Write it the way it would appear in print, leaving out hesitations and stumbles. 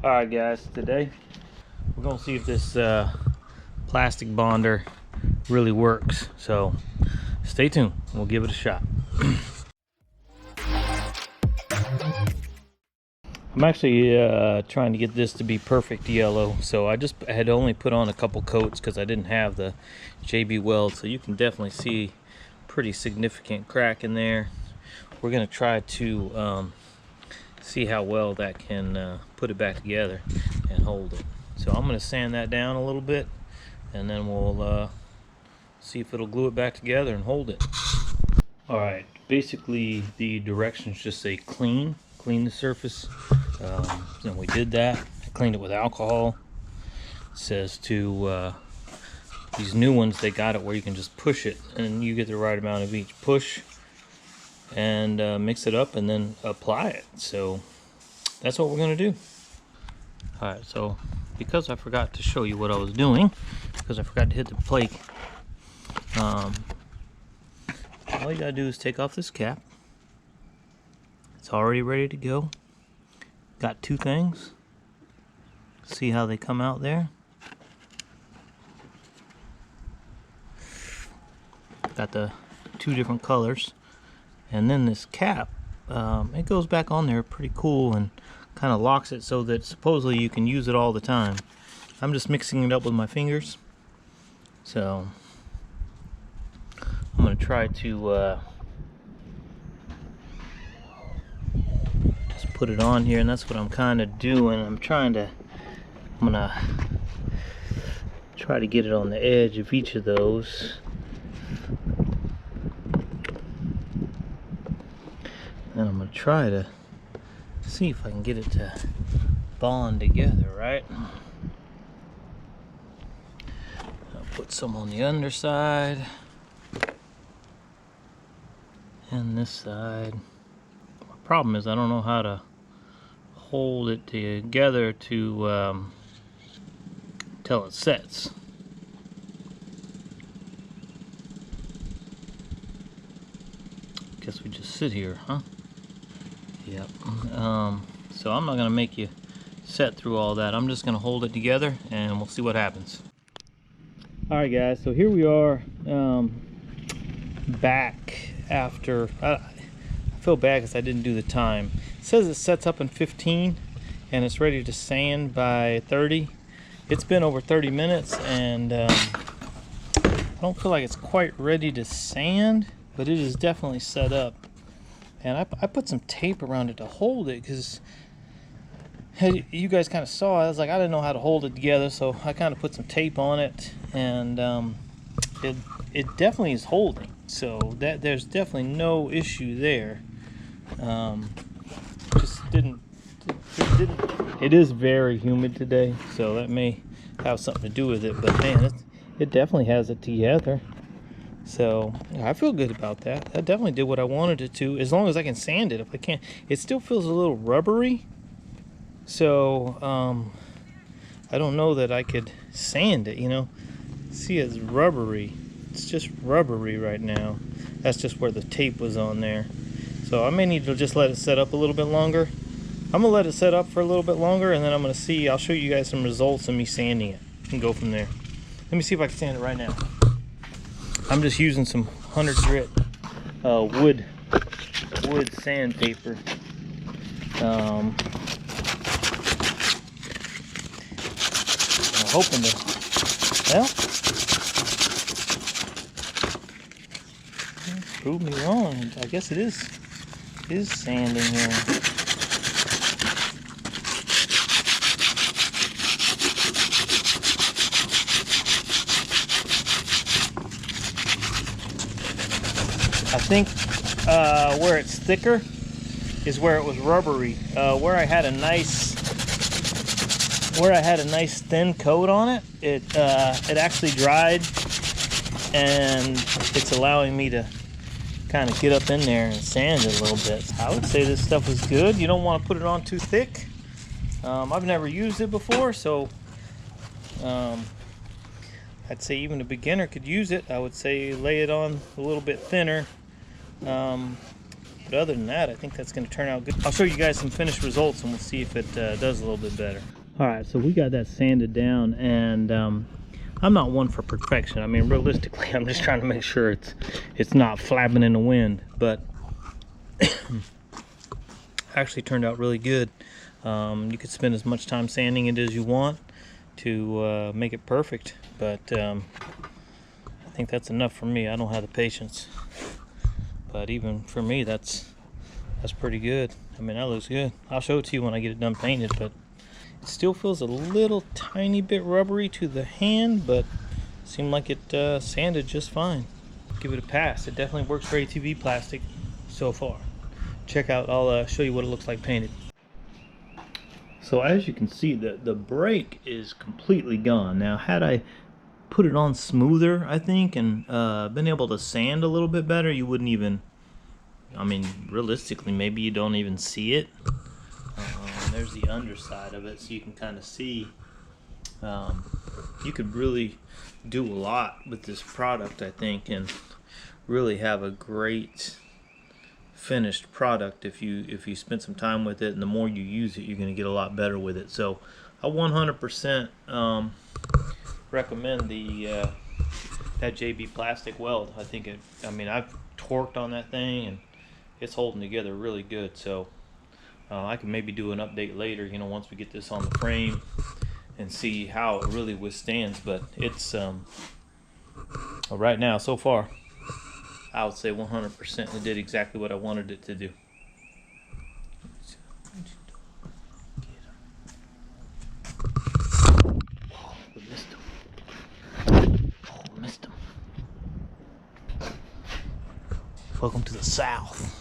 Alright guys, today we're going to see if this plastic bonder really works. So stay tuned, we'll give it a shot. I'm actually trying to get this to be perfect yellow, so I had only put on a couple coats because I didn't have the JB Weld, so you can definitely see pretty significant crack in there. We're going to try to see how well that can put it back together and hold it. So I'm going to sand that down a little bit, and then we'll see if it'll glue it back together and hold it. Alright, basically the directions just say clean the surface. And we did that. I cleaned it with alcohol. It says to these new ones, they got it where you can just push it and you get the right amount of each. Push and mix it up and then apply it. So that's what we're going to do. Alright, so because I forgot to show you what I was doing, because I forgot to hit the plate, all you gotta do is take off this cap. It's already ready to go. Got two things. See how they come out there? Got the two different colors. And then this cap, it goes back on there pretty cool and kind of locks it so that supposedly you can use it all the time. I'm just mixing it up with my fingers. So I'm going to try to just put it on here, and that's what I'm kind of doing. I'm going to try to get it on the edge of each of those. And I'm going to try to see if I can get it to bond together, right? I'll put some on the underside and this side. My problem is I don't know how to hold it together to till it sets. Guess we just sit here, huh? Yep. So I'm not gonna make you set through all that. I'm just gonna hold it together and we'll see what happens. Alright guys, so here we are back after I feel bad because I didn't do the time. It says it sets up in 15 and it's ready to sand by 30. It's been over 30 minutes and I don't feel like it's quite ready to sand, but it is definitely set up. And I put some tape around it to hold it because you guys kind of saw, I was like, I didn't know how to hold it together, so I kind of put some tape on it, and it definitely is holding. So there's definitely no issue there. It is very humid today, so that may have something to do with it. But man, it definitely has it together. So I feel good about that. That definitely did what I wanted it to, as long as I can sand it. If I can't, it still feels a little rubbery. So I don't know that I could sand it, you know. See, it's rubbery. It's just rubbery right now. That's just where the tape was on there. So I may need to just let it set up a little bit longer. I'm gonna let it set up for a little bit longer, and then I'm gonna see. I'll show you guys some results of me sanding it and go from there. Let me see if I can sand it right now. I'm just using some 100 grit wood sandpaper. I'm hoping to, well, prove me wrong. I guess it is sanding here. I think where it's thicker is where it was rubbery. Where I had a nice thin coat on it, it actually dried, and it's allowing me to kind of get up in there and sand it a little bit. I would say this stuff is good. You don't want to put it on too thick. I've never used it before, so I'd say even a beginner could use it. I would say lay it on a little bit thinner. The But other than that, I think that's going to turn out good. I'll show you guys some finished results and we'll see if it does a little bit better. All right, so we got that sanded down, and I'm not one for perfection. I mean, realistically, I'm just trying to make sure it's not flapping in the wind, but actually turned out really good. You could spend as much time sanding it as you want to make it perfect, but I think that's enough for me. I don't have the patience, but even for me, that's pretty good. I mean, that looks good. I'll show it to you when I get it done painted, but it still feels a little tiny bit rubbery to the hand, but seemed like it sanded just fine. Give it a pass. It definitely works for ATV plastic so far. Check out, I'll show you what it looks like painted. So as you can see, the break is completely gone. Now, had I put it on smoother, I think, and been able to sand a little bit better, you wouldn't even, I mean, realistically, maybe you don't even see it. There's the underside of it, so you can kind of see. You could really do a lot with this product, I think, and really have a great finished product if you spend some time with it, and the more you use it, you're going to get a lot better with it. So I 100% recommend that JB Plastic Weld. I think I mean, I've torqued on that thing and it's holding together really good. So I can maybe do an update later, you know, once we get this on the frame and see how it really withstands. But it's right now, so far, I would say 100% it did exactly what I wanted it to do. Oh, we missed him. Oh, we missed him. Welcome to the South.